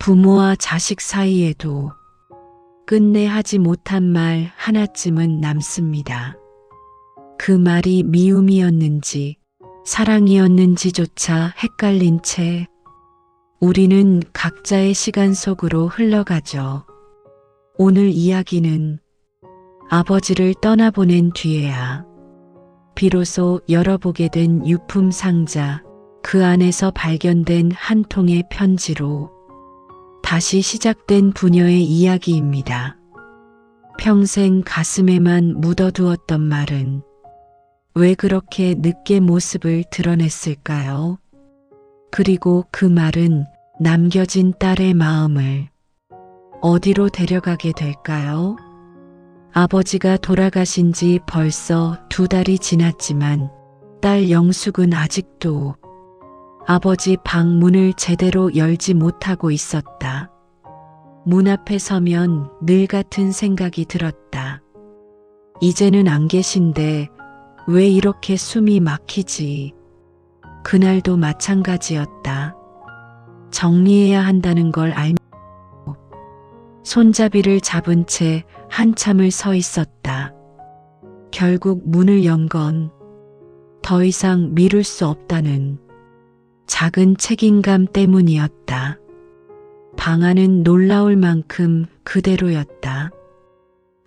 부모와 자식 사이에도 끝내 하지 못한 말 하나쯤은 남습니다. 그 말이 미움이었는지 사랑이었는지조차 헷갈린 채 우리는 각자의 시간 속으로 흘러가죠. 오늘 이야기는 아버지를 떠나보낸 뒤에야 비로소 열어보게 된 유품 상자, 그 안에서 발견된 한 통의 편지로 다시 시작된 부녀의 이야기입니다. 평생 가슴에만 묻어두었던 말은 왜 그렇게 늦게 모습을 드러냈을까요? 그리고 그 말은 남겨진 딸의 마음을 어디로 데려가게 될까요? 아버지가 돌아가신 지 벌써 2달이 지났지만 딸 영숙은 아직도 아버지 방 문을 제대로 열지 못하고 있었다. 문 앞에 서면 늘 같은 생각이 들었다. 이제는 안 계신데 왜 이렇게 숨이 막히지? 그날도 마찬가지였다. 정리해야 한다는 걸 알며 손잡이를 잡은 채 한참을 서 있었다. 결국 문을 연 건 더 이상 미룰 수 없다는 작은 책임감 때문이었다. 방 안은 놀라울 만큼 그대로였다.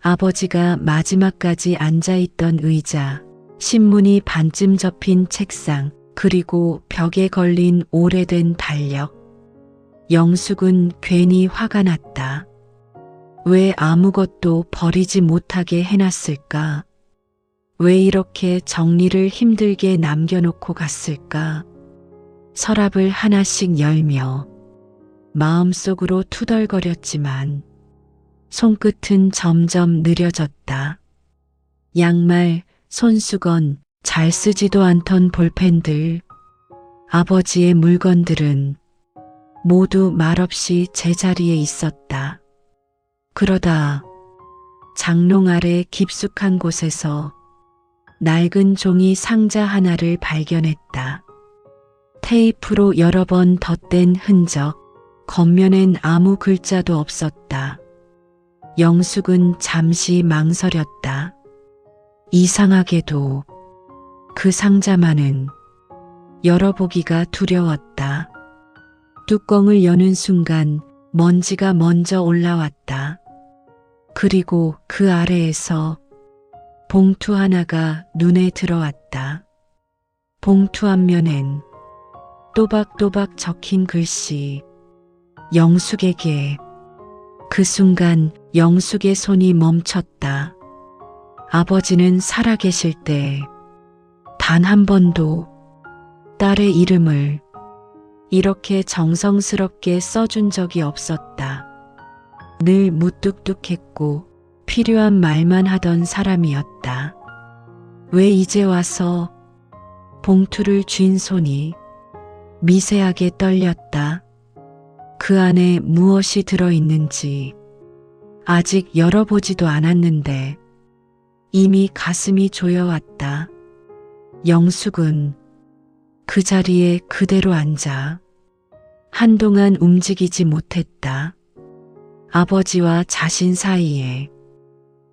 아버지가 마지막까지 앉아있던 의자, 신문이 반쯤 접힌 책상, 그리고 벽에 걸린 오래된 달력. 영숙은 괜히 화가 났다. 왜 아무것도 버리지 못하게 해놨을까? 왜 이렇게 정리를 힘들게 남겨놓고 갔을까? 서랍을 하나씩 열며 마음속으로 투덜거렸지만 손끝은 점점 느려졌다. 양말, 손수건, 잘 쓰지도 않던 볼펜들, 아버지의 물건들은 모두 말없이 제자리에 있었다. 그러다 장롱 아래 깊숙한 곳에서 낡은 종이 상자 하나를 발견했다. 테이프로 여러 번 덧댄 흔적, 겉면엔 아무 글자도 없었다. 영숙은 잠시 망설였다. 이상하게도 그 상자만은 열어보기가 두려웠다. 뚜껑을 여는 순간 먼지가 먼저 올라왔다. 그리고 그 아래에서 봉투 하나가 눈에 들어왔다. 봉투 앞면엔 또박또박 적힌 글씨, 영숙에게. 그 순간 영숙의 손이 멈췄다. 아버지는 살아계실 때 단 한 번도 딸의 이름을 이렇게 정성스럽게 써준 적이 없었다. 늘 무뚝뚝했고 필요한 말만 하던 사람이었다. 왜 이제 와서? 봉투를 쥔 손이 미세하게 떨렸다. 그 안에 무엇이 들어있는지 아직 열어보지도 않았는데 이미 가슴이 조여왔다. 영숙은 그 자리에 그대로 앉아 한동안 움직이지 못했다. 아버지와 자신 사이에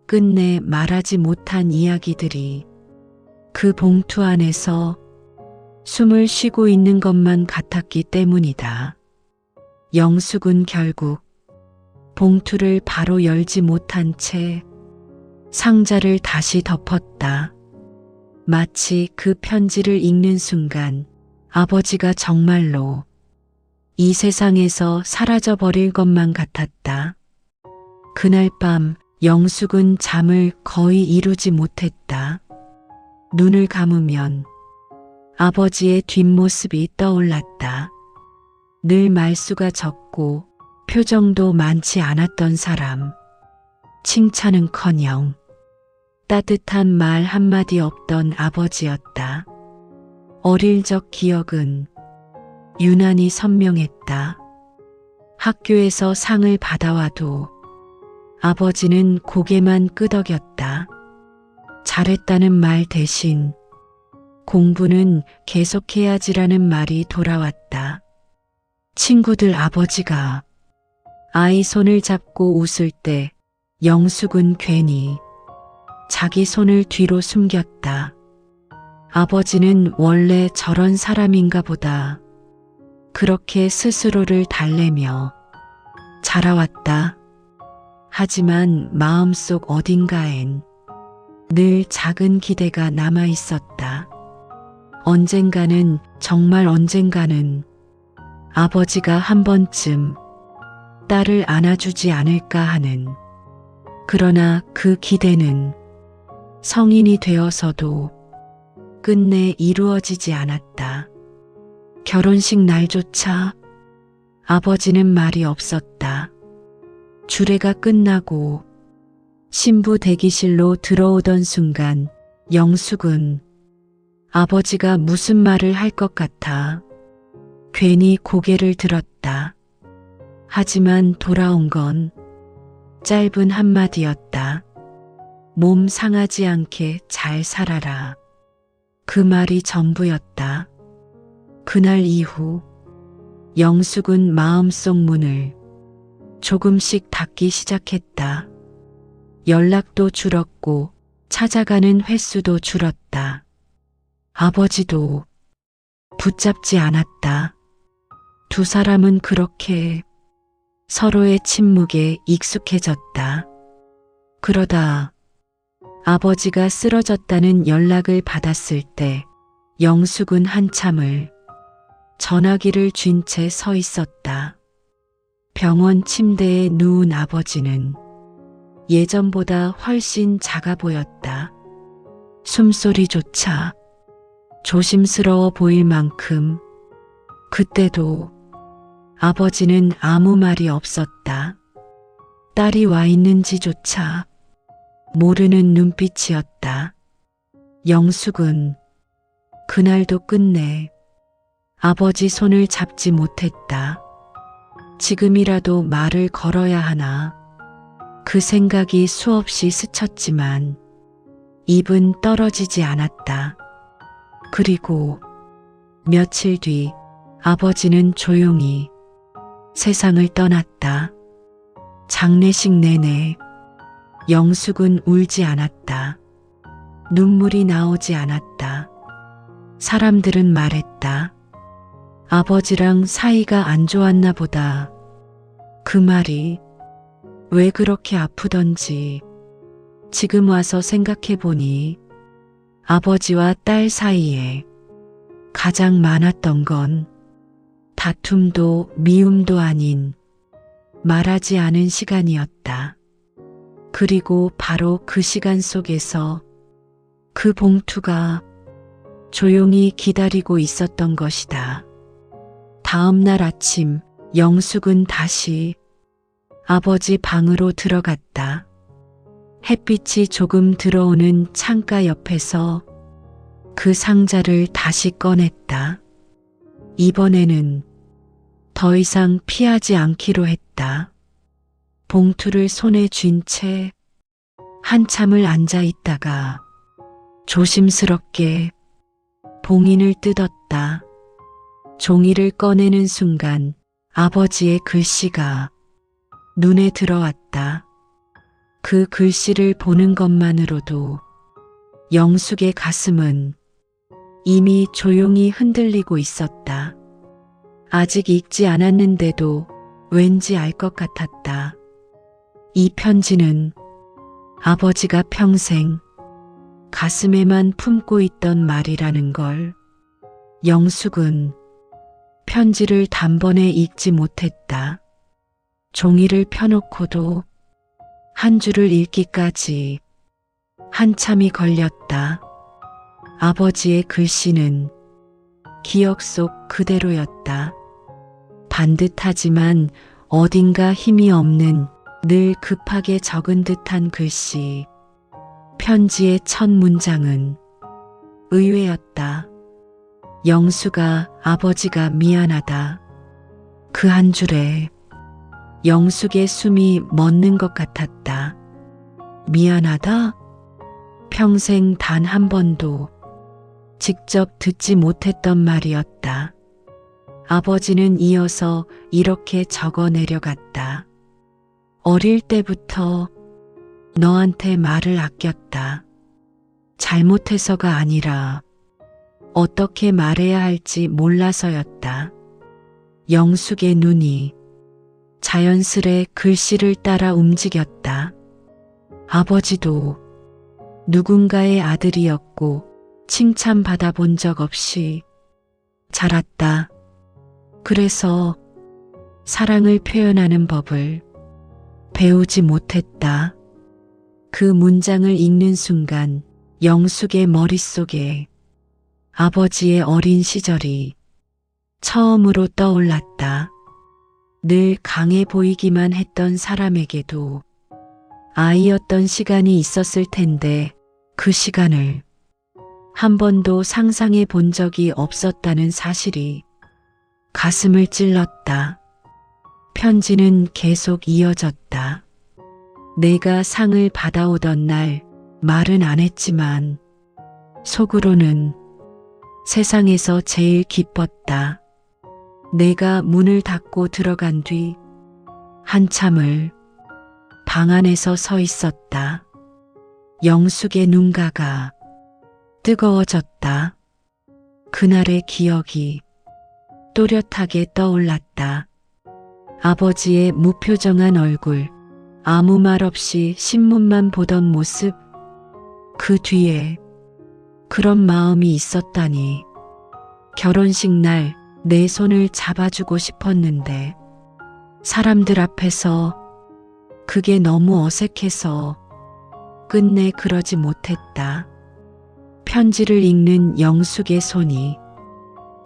끝내 말하지 못한 이야기들이 그 봉투 안에서 숨을 쉬고 있는 것만 같았기 때문이다. 영숙은 결국 봉투를 바로 열지 못한 채 상자를 다시 덮었다. 마치 그 편지를 읽는 순간 아버지가 정말로 이 세상에서 사라져버릴 것만 같았다. 그날 밤 영숙은 잠을 거의 이루지 못했다. 눈을 감으면 아버지의 뒷모습이 떠올랐다. 늘 말수가 적고 표정도 많지 않았던 사람. 칭찬은커녕 따뜻한 말 한마디 없던 아버지였다. 어릴 적 기억은 유난히 선명했다. 학교에서 상을 받아와도 아버지는 고개만 끄덕였다. 잘했다는 말 대신 공부는 계속해야지라는 말이 돌아왔다. 친구들 아버지가 아이 손을 잡고 웃을 때 영숙은 괜히 자기 손을 뒤로 숨겼다. 아버지는 원래 저런 사람인가 보다. 그렇게 스스로를 달래며 자라왔다. 하지만 마음속 어딘가엔 늘 작은 기대가 남아 있었다. 언젠가는, 정말 언젠가는 아버지가 한 번쯤 딸을 안아주지 않을까 하는. 그러나 그 기대는 성인이 되어서도 끝내 이루어지지 않았다. 결혼식 날조차 아버지는 말이 없었다. 주례가 끝나고 신부 대기실로 들어오던 순간 영숙은 아버지가 무슨 말을 할 것 같아 괜히 고개를 들었다. 하지만 돌아온 건 짧은 한마디였다. 몸 상하지 않게 잘 살아라. 그 말이 전부였다. 그날 이후 영숙은 마음속 문을 조금씩 닫기 시작했다. 연락도 줄었고 찾아가는 횟수도 줄었다. 아버지도 붙잡지 않았다. 두 사람은 그렇게 서로의 침묵에 익숙해졌다. 그러다 아버지가 쓰러졌다는 연락을 받았을 때 영숙은 한참을 전화기를 쥔 채 서 있었다. 병원 침대에 누운 아버지는 예전보다 훨씬 작아 보였다. 숨소리조차 조심스러워 보일 만큼. 그때도 아버지는 아무 말이 없었다. 딸이 와 있는지조차 모르는 눈빛이었다. 영숙은 그날도 끝내 아버지 손을 잡지 못했다. 지금이라도 말을 걸어야 하나. 그 생각이 수없이 스쳤지만 입은 떨어지지 않았다. 그리고 며칠 뒤 아버지는 조용히 세상을 떠났다. 장례식 내내 영숙은 울지 않았다. 눈물이 나오지 않았다. 사람들은 말했다. 아버지랑 사이가 안 좋았나 보다. 그 말이 왜 그렇게 아프던지 지금 와서 생각해 보니 아버지와 딸 사이에 가장 많았던 건 다툼도 미움도 아닌 말하지 않은 시간이었다. 그리고 바로 그 시간 속에서 그 봉투가 조용히 기다리고 있었던 것이다. 다음 날 아침 영숙은 다시 아버지 방으로 들어갔다. 햇빛이 조금 들어오는 창가 옆에서 그 상자를 다시 꺼냈다. 이번에는 더 이상 피하지 않기로 했다. 봉투를 손에 쥔 채 한참을 앉아 있다가 조심스럽게 봉인을 뜯었다. 종이를 꺼내는 순간 아버지의 글씨가 눈에 들어왔다. 그 글씨를 보는 것만으로도 영숙의 가슴은 이미 조용히 흔들리고 있었다. 아직 읽지 않았는데도 왠지 알 것 같았다. 이 편지는 아버지가 평생 가슴에만 품고 있던 말이라는 걸. 영숙은 편지를 단번에 읽지 못했다. 종이를 펴놓고도 한 줄을 읽기까지 한참이 걸렸다. 아버지의 글씨는 기억 속 그대로였다. 반듯하지만 어딘가 힘이 없는, 늘 급하게 적은 듯한 글씨. 편지의 첫 문장은 의외였다. 영숙아, 아버지가 미안하다. 그 한 줄에 영숙의 숨이 멎는 것 같았다. 미안하다? 평생 단 한 번도 직접 듣지 못했던 말이었다. 아버지는 이어서 이렇게 적어 내려갔다. 어릴 때부터 너한테 말을 아꼈다. 잘못해서가 아니라 어떻게 말해야 할지 몰라서였다. 영숙의 눈이 자연스레 글씨를 따라 움직였다. 아버지도 누군가의 아들이었고 칭찬받아 본 적 없이 자랐다. 그래서 사랑을 표현하는 법을 배우지 못했다. 그 문장을 읽는 순간 영숙의 머릿속에 아버지의 어린 시절이 처음으로 떠올랐다. 늘 강해 보이기만 했던 사람에게도 아이였던 시간이 있었을 텐데 그 시간을 한 번도 상상해 본 적이 없었다는 사실이 가슴을 찔렀다. 편지는 계속 이어졌다. 내가 상을 받아오던 날 말은 안 했지만 속으로는 세상에서 제일 기뻤다. 내가 문을 닫고 들어간 뒤 한참을 방 안에서 서 있었다. 영숙의 눈가가 뜨거워졌다. 그날의 기억이 또렷하게 떠올랐다. 아버지의 무표정한 얼굴, 아무 말 없이 신문만 보던 모습, 그 뒤에 그런 마음이 있었다니. 결혼식 날 내 손을 잡아주고 싶었는데 사람들 앞에서 그게 너무 어색해서 끝내 그러지 못했다. 편지를 읽는 영숙의 손이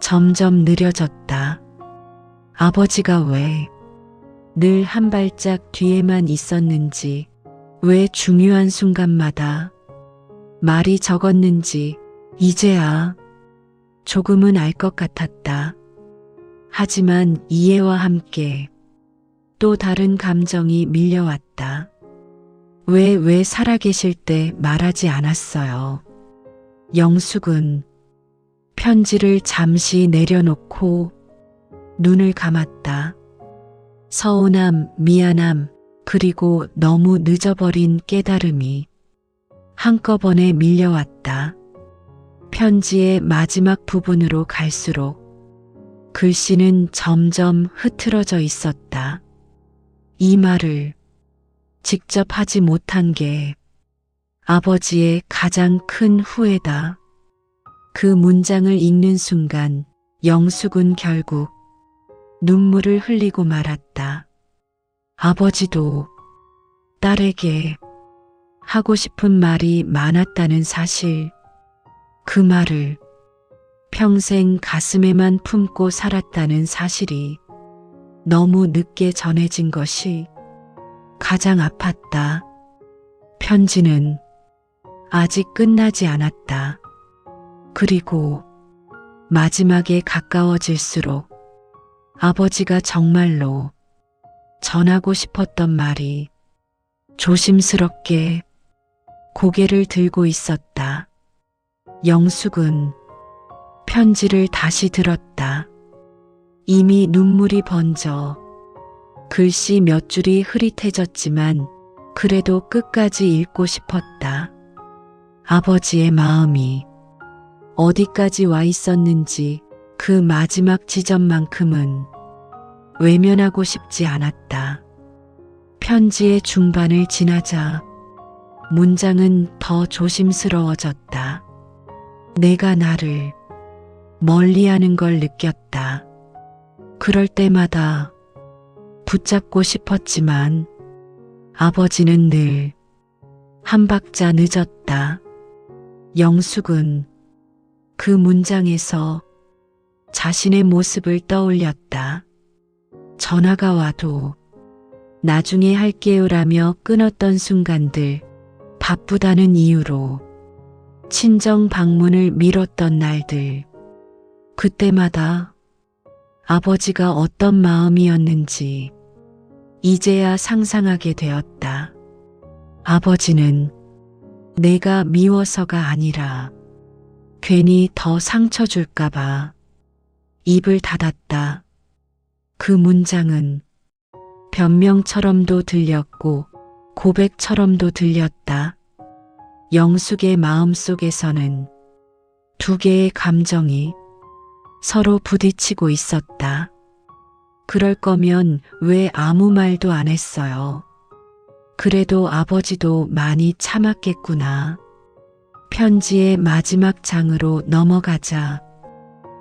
점점 느려졌다. 아버지가 왜 늘 한 발짝 뒤에만 있었는지, 왜 중요한 순간마다 말이 적었는지 이제야 조금은 알 것 같았다. 하지만 이해와 함께 또 다른 감정이 밀려왔다. 왜 살아계실 때 말하지 않았어요? 영숙은 편지를 잠시 내려놓고 눈을 감았다. 서운함, 미안함, 그리고 너무 늦어버린 깨달음이 한꺼번에 밀려왔다. 편지의 마지막 부분으로 갈수록 글씨는 점점 흐트러져 있었다. 이 말을 직접 하지 못한 게 아버지의 가장 큰 후회다. 그 문장을 읽는 순간 영숙은 결국 눈물을 흘리고 말았다. 아버지도 딸에게 하고 싶은 말이 많았다는 사실, 그 말을 평생 가슴에만 품고 살았다는 사실이 너무 늦게 전해진 것이 가장 아팠다. 편지는 아직 끝나지 않았다. 그리고 마지막에 가까워질수록 아버지가 정말로 전하고 싶었던 말이 조심스럽게 고개를 들고 있었다. 영숙은 편지를 다시 들었다. 이미 눈물이 번져 글씨 몇 줄이 흐릿해졌지만 그래도 끝까지 읽고 싶었다. 아버지의 마음이 어디까지 와 있었는지 그 마지막 지점만큼은 외면하고 싶지 않았다. 편지의 중반을 지나자 문장은 더 조심스러워졌다. 내가 나를 멀리하는 걸 느꼈다. 그럴 때마다 붙잡고 싶었지만 아버지는 늘 한 박자 늦었다. 영숙은 그 문장에서 자신의 모습을 떠올렸다. 전화가 와도 나중에 할게요라며 끊었던 순간들, 바쁘다는 이유로 친정 방문을 미뤘던 날들, 그때마다 아버지가 어떤 마음이었는지 이제야 상상하게 되었다. 아버지는 내가 미워서가 아니라 괜히 더 상처 줄까봐 입을 닫았다. 그 문장은 변명처럼도 들렸고 고백처럼도 들렸다. 영숙의 마음속에서는 두 개의 감정이 서로 부딪히고 있었다. 그럴 거면 왜 아무 말도 안 했어요. 그래도 아버지도 많이 참았겠구나. 편지의 마지막 장으로 넘어가자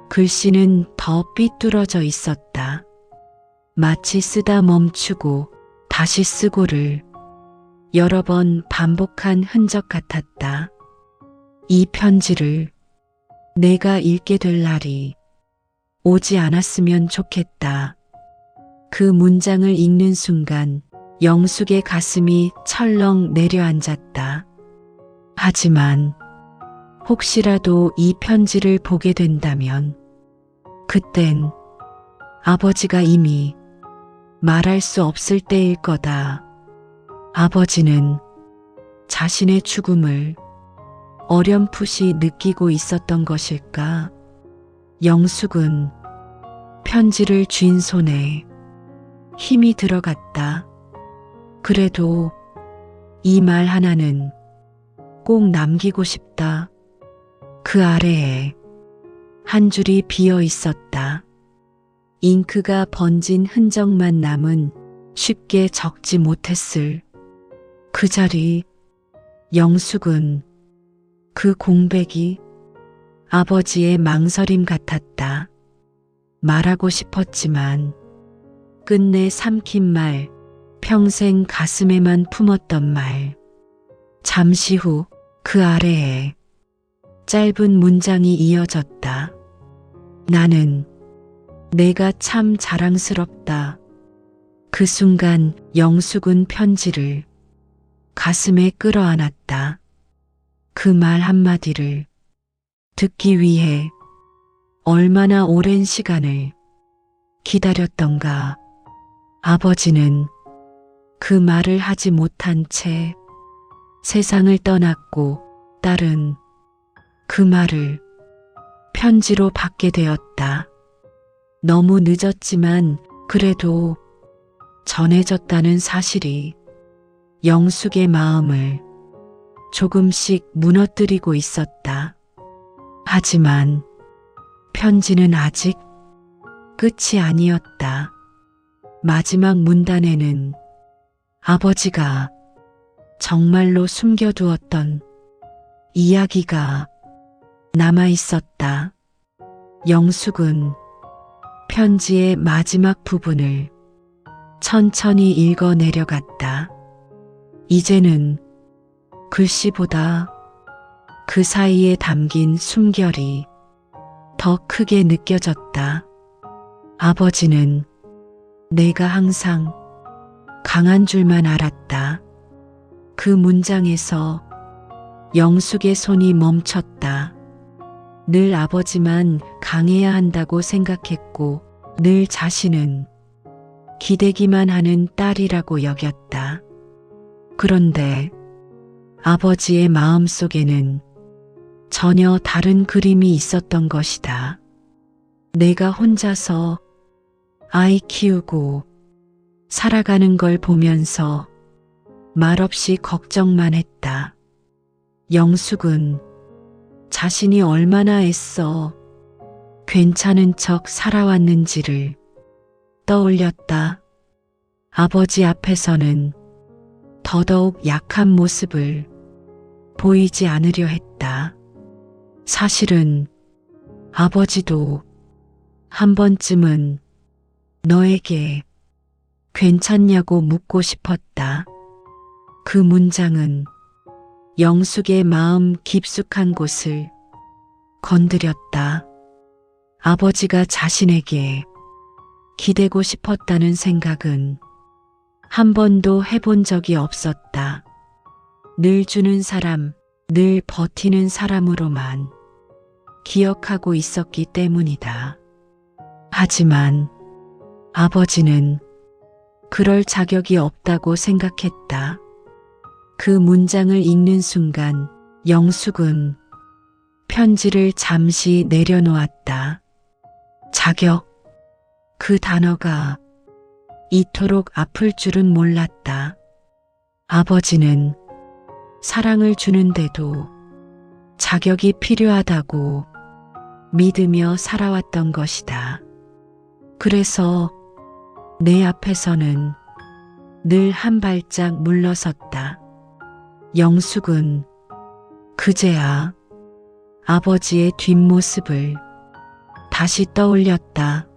글씨는 더 삐뚤어져 있었다. 마치 쓰다 멈추고 다시 쓰고를 여러 번 반복한 흔적 같았다. 이 편지를 내가 읽게 될 날이 오지 않았으면 좋겠다. 그 문장을 읽는 순간 영숙의 가슴이 철렁 내려앉았다. 하지만 혹시라도 이 편지를 보게 된다면 그땐 아버지가 이미 말할 수 없을 때일 거다. 아버지는 자신의 죽음을 어렴풋이 느끼고 있었던 것일까? 영숙은 편지를 쥔 손에 힘이 들어갔다. 그래도 이 말 하나는 꼭 남기고 싶다. 그 아래에 한 줄이 비어 있었다. 잉크가 번진 흔적만 남은 쉽게 적지 못했을 그 자리. 영숙은 그 공백이 아버지의 망설임 같았다. 말하고 싶었지만 끝내 삼킨 말, 평생 가슴에만 품었던 말. 잠시 후 그 아래에 짧은 문장이 이어졌다. 나는 내가 참 자랑스럽다. 그 순간 영숙은 편지를 가슴에 끌어안았다. 그 말 한마디를 듣기 위해 얼마나 오랜 시간을 기다렸던가. 아버지는 그 말을 하지 못한 채 세상을 떠났고 딸은 그 말을 편지로 받게 되었다. 너무 늦었지만 그래도 전해졌다는 사실이 영숙의 마음을 조금씩 무너뜨리고 있었다. 하지만 편지는 아직 끝이 아니었다. 마지막 문단에는 아버지가 정말로 숨겨두었던 이야기가 남아 있었다. 영숙은 편지의 마지막 부분을 천천히 읽어 내려갔다. 이제는 글씨보다 그 사이에 담긴 숨결이 더 크게 느껴졌다. 아버지는 내가 항상 강한 줄만 알았다. 그 문장에서 영숙의 손이 멈췄다. 늘 아버지만 강해야 한다고 생각했고 늘 자신은 기대기만 하는 딸이라고 여겼다. 그런데 아버지의 마음속에는 전혀 다른 그림이 있었던 것이다. 내가 혼자서 아이 키우고 살아가는 걸 보면서 말없이 걱정만 했다. 영숙은 자신이 얼마나 애써 괜찮은 척 살아왔는지를 떠올렸다. 아버지 앞에서는 더더욱 약한 모습을 보이지 않으려 했다. 사실은 아버지도 한 번쯤은 너에게 괜찮냐고 묻고 싶었다. 그 문장은 영숙의 마음 깊숙한 곳을 건드렸다. 아버지가 자신에게 기대고 싶었다는 생각은 한 번도 해본 적이 없었다. 늘 주는 사람, 늘 버티는 사람으로만 기억하고 있었기 때문이다. 하지만 아버지는 그럴 자격이 없다고 생각했다. 그 문장을 읽는 순간 영숙은 편지를 잠시 내려놓았다. 자격, 그 단어가 이토록 아플 줄은 몰랐다. 아버지는 사랑을 주는데도 자격이 필요하다고 믿으며 살아왔던 것이다. 그래서 내 앞에서는 늘 한 발짝 물러섰다. 영숙은 그제야 아버지의 뒷모습을 다시 떠올렸다.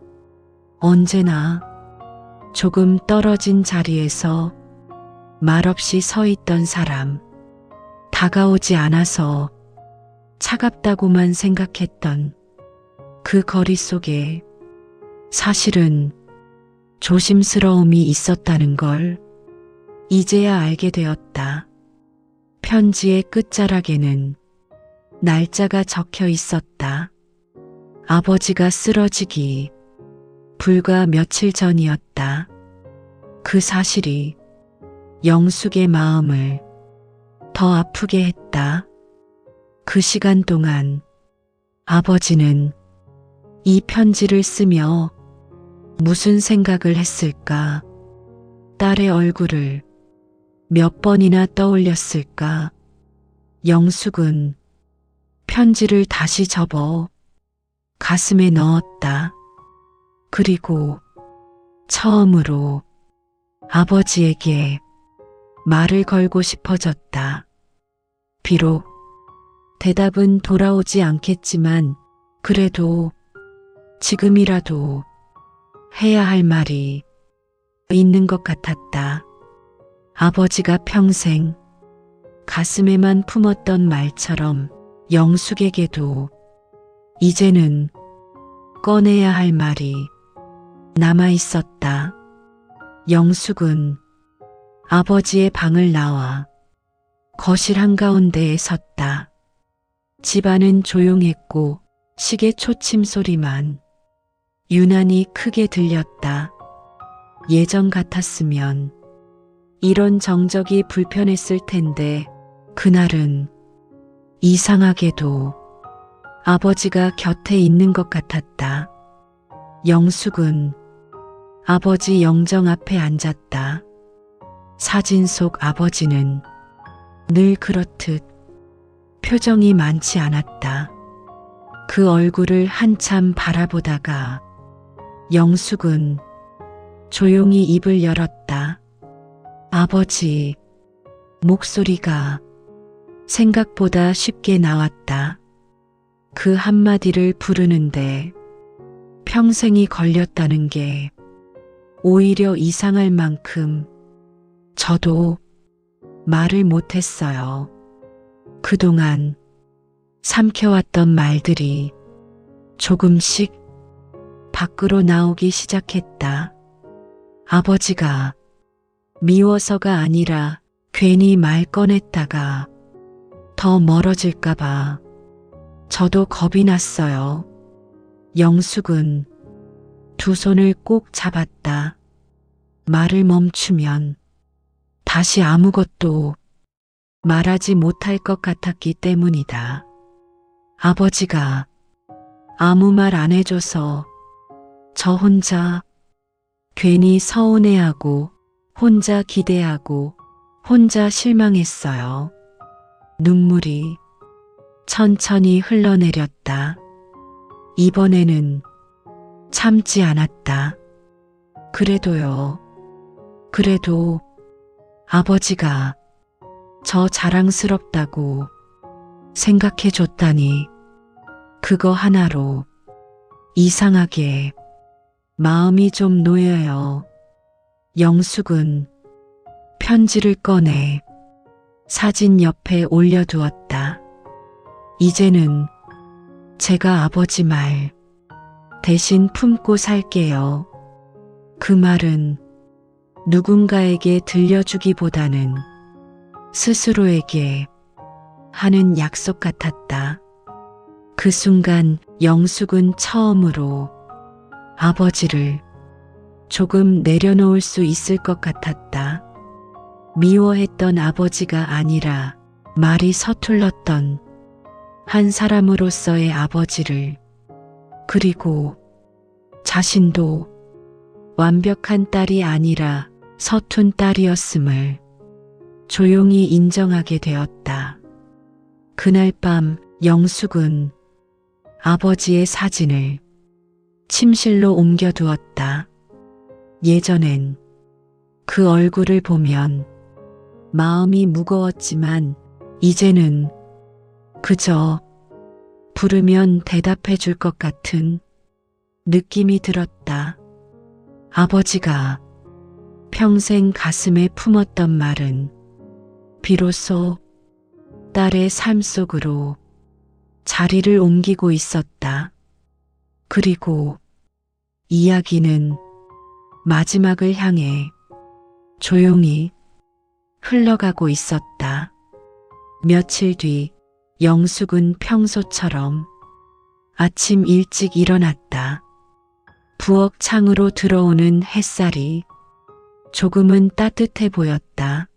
언제나 조금 떨어진 자리에서 말없이 서 있던 사람, 다가오지 않아서 차갑다고만 생각했던 그 거리 속에 사실은 조심스러움이 있었다는 걸 이제야 알게 되었다. 편지의 끝자락에는 날짜가 적혀 있었다. 아버지가 쓰러지기 불과 며칠 전이었다. 그 사실이 영숙의 마음을 더 아프게 했다. 그 시간 동안 아버지는 이 편지를 쓰며 무슨 생각을 했을까? 딸의 얼굴을 몇 번이나 떠올렸을까? 영숙은 편지를 다시 접어 가슴에 넣었다. 그리고 처음으로 아버지에게 말을 걸고 싶어졌다. 비록 대답은 돌아오지 않겠지만 그래도 지금이라도 해야 할 말이 있는 것 같았다. 아버지가 평생 가슴에만 품었던 말처럼 영숙에게도 이제는 꺼내야 할 말이 남아 있었다. 영숙은 아버지의 방을 나와 거실 한가운데에 섰다. 집안은 조용했고 시계 초침 소리만 유난히 크게 들렸다. 예전 같았으면 이런 정적이 불편했을 텐데 그날은 이상하게도 아버지가 곁에 있는 것 같았다. 영숙은 아버지 영정 앞에 앉았다. 사진 속 아버지는 늘 그렇듯 표정이 많지 않았다. 그 얼굴을 한참 바라보다가 영숙은 조용히 입을 열었다. 아버지, 목소리가 생각보다 쉽게 나왔다. 그 한마디를 부르는데 평생이 걸렸다는 게 오히려 이상할 만큼 저도 말을 못했어요. 그동안 삼켜왔던 말들이 조금씩 밖으로 나오기 시작했다. 아버지가 미워서가 아니라 괜히 말 꺼냈다가 더 멀어질까봐 저도 겁이 났어요. 영숙은 두 손을 꼭 잡았다. 말을 멈추면 다시 아무것도 말하지 못할 것 같았기 때문이다. 아버지가 아무 말 안 해줘서 저 혼자 괜히 서운해하고 혼자 기대하고 혼자 실망했어요. 눈물이 천천히 흘러내렸다. 이번에는 참지 않았다. 그래도요. 그래도 아버지가 저 자랑스럽다고 생각해 줬다니 그거 하나로 이상하게 마음이 좀 놓여요. 영숙은 편지를 꺼내 사진 옆에 올려두었다. 이제는 제가 아버지 말 대신 품고 살게요. 그 말은 누군가에게 들려주기보다는 스스로에게 하는 약속 같았다. 그 순간 영숙은 처음으로 아버지를 조금 내려놓을 수 있을 것 같았다. 미워했던 아버지가 아니라 말이 서툴렀던 한 사람으로서의 아버지를, 그리고 자신도 완벽한 딸이 아니라 서툰 딸이었음을 조용히 인정하게 되었다. 그날 밤 영숙은 아버지의 사진을 침실로 옮겨두었다. 예전엔 그 얼굴을 보면 마음이 무거웠지만 이제는 그저 부르면 대답해 줄 것 같은 느낌이 들었다. 아버지가 평생 가슴에 품었던 말은 비로소 딸의 삶 속으로 자리를 옮기고 있었다. 그리고 이야기는 마지막을 향해 조용히 흘러가고 있었다. 며칠 뒤 영숙은 평소처럼 아침 일찍 일어났다. 부엌 창으로 들어오는 햇살이 조금은 따뜻해 보였다.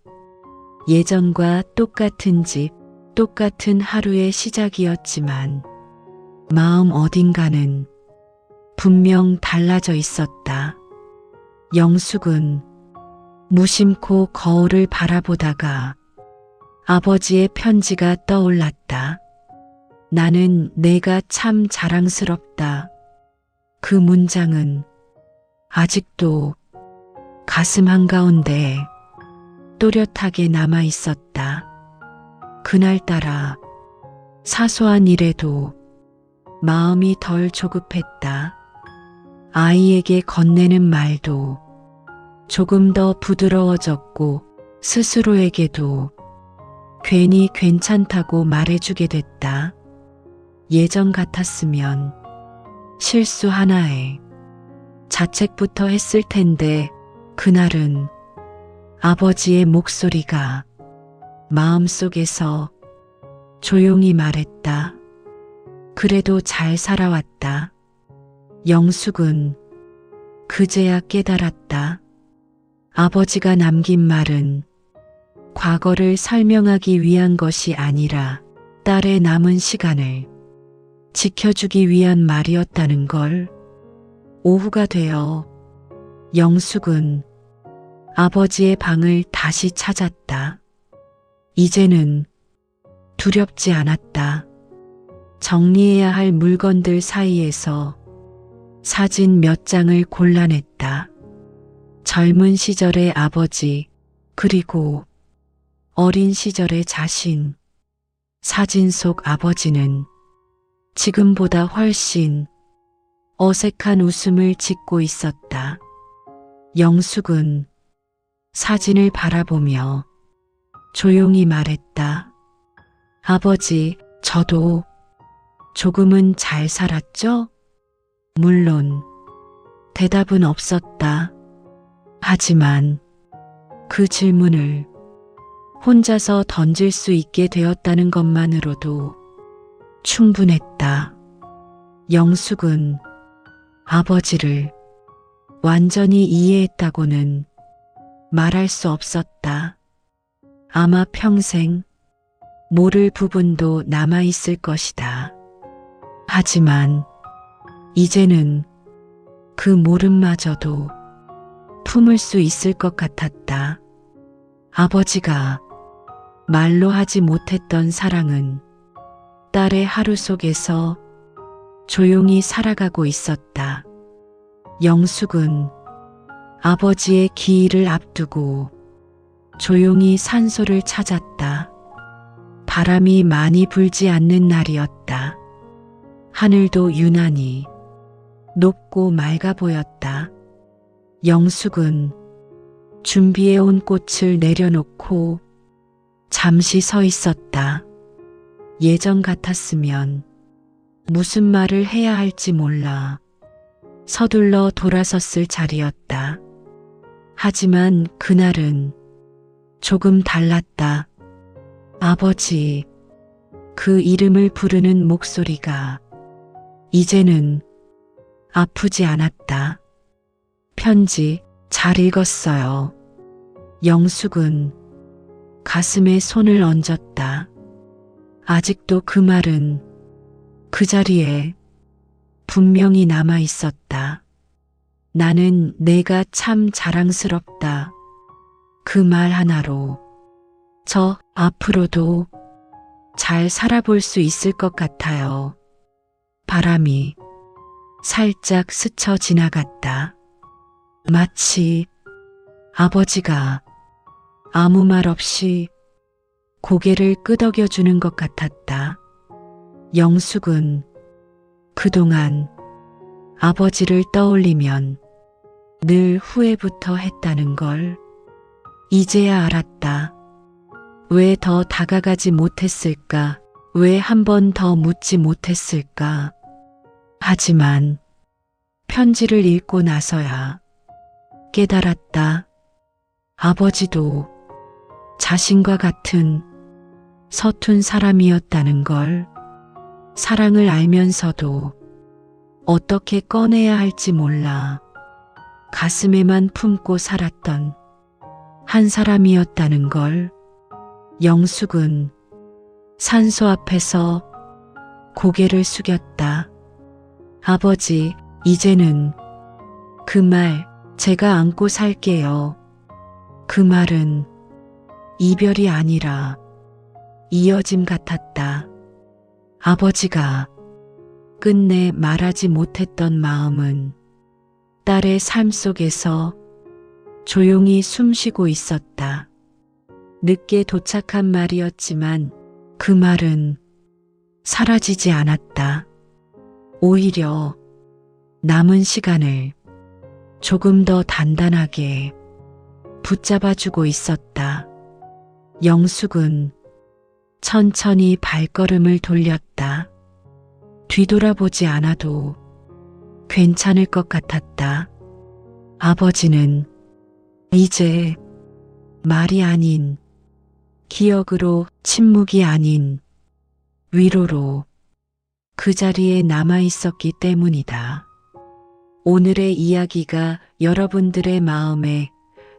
예전과 똑같은 집, 똑같은 하루의 시작이었지만 마음 어딘가는 분명 달라져 있었다. 영숙은 무심코 거울을 바라보다가 아버지의 편지가 떠올랐다. 나는 내가 참 자랑스럽다. 그 문장은 아직도 가슴 한가운데 또렷하게 남아 있었다. 그날따라 사소한 일에도 마음이 덜 조급했다. 아이에게 건네는 말도 조금 더 부드러워졌고 스스로에게도 괜히 괜찮다고 말해주게 됐다. 예전 같았으면 실수 하나에 자책부터 했을 텐데 그날은 아버지의 목소리가 마음속에서 조용히 말했다. 그래도 잘 살아왔다. 영숙은 그제야 깨달았다. 아버지가 남긴 말은 과거를 설명하기 위한 것이 아니라 딸의 남은 시간을 지켜주기 위한 말이었다는 걸. 오후가 되어 영숙은 아버지의 방을 다시 찾았다. 이제는 두렵지 않았다. 정리해야 할 물건들 사이에서 사진 몇 장을 골라냈다. 젊은 시절의 아버지, 그리고 어린 시절의 자신. 사진 속 아버지는 지금보다 훨씬 어색한 웃음을 짓고 있었다. 영숙은 사진을 바라보며 조용히 말했다. 아버지, 저도 조금은 잘 살았죠? 물론 대답은 없었다. 하지만 그 질문을 혼자서 던질 수 있게 되었다는 것만으로도 충분했다. 영숙은 아버지를 완전히 이해했다고는 말할 수 없었다. 아마 평생 모를 부분도 남아있을 것이다. 하지만 이제는 그 모름마저도 품을 수 있을 것 같았다. 아버지가 말로 하지 못했던 사랑은 딸의 하루 속에서 조용히 살아가고 있었다. 영숙은 아버지의 기일을 앞두고 조용히 산소를 찾았다. 바람이 많이 불지 않는 날이었다. 하늘도 유난히 높고 맑아 보였다. 영숙은 준비해온 꽃을 내려놓고 잠시 서 있었다. 예전 같았으면 무슨 말을 해야 할지 몰라 서둘러 돌아섰을 자리였다. 하지만 그날은 조금 달랐다. 아버지, 그 이름을 부르는 목소리가 이제는 아프지 않았다. 편지 잘 읽었어요. 영숙은 가슴에 손을 얹었다. 아직도 그 말은 그 자리에 분명히 남아 있었다. 나는 내가 참 자랑스럽다. 그 말 하나로 저 앞으로도 잘 살아볼 수 있을 것 같아요. 바람이 살짝 스쳐 지나갔다. 마치 아버지가 아무 말 없이 고개를 끄덕여주는 것 같았다. 영숙은 그동안 아버지를 떠올리면 늘 후회부터 했다는 걸 이제야 알았다. 왜 더 다가가지 못했을까? 왜 한 번 더 묻지 못했을까? 하지만 편지를 읽고 나서야 깨달았다. 아버지도 자신과 같은 서툰 사람이었다는 걸, 사랑을 알면서도 어떻게 꺼내야 할지 몰라 가슴에만 품고 살았던 한 사람이었다는 걸. 영숙은 산소 앞에서 고개를 숙였다. 아버지, 이제는 그 말 제가 안고 살게요. 그 말은 이별이 아니라 이어짐 같았다. 아버지가 끝내 말하지 못했던 마음은 딸의 삶 속에서 조용히 숨쉬고 있었다. 늦게 도착한 말이었지만 그 말은 사라지지 않았다. 오히려 남은 시간을 조금 더 단단하게 붙잡아주고 있었다. 영숙은 천천히 발걸음을 돌렸다. 뒤돌아보지 않아도 괜찮을 것 같았다. 아버지는 이제 말이 아닌 기억으로, 침묵이 아닌 위로로 그 자리에 남아 있었기 때문이다. 오늘의 이야기가 여러분들의 마음에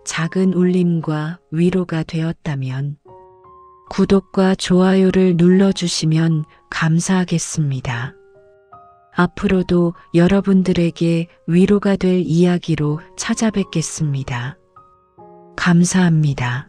작은 울림과 위로가 되었다면 구독과 좋아요를 눌러주시면 감사하겠습니다. 앞으로도 여러분들에게 위로가 될 이야기로 찾아뵙겠습니다. 감사합니다.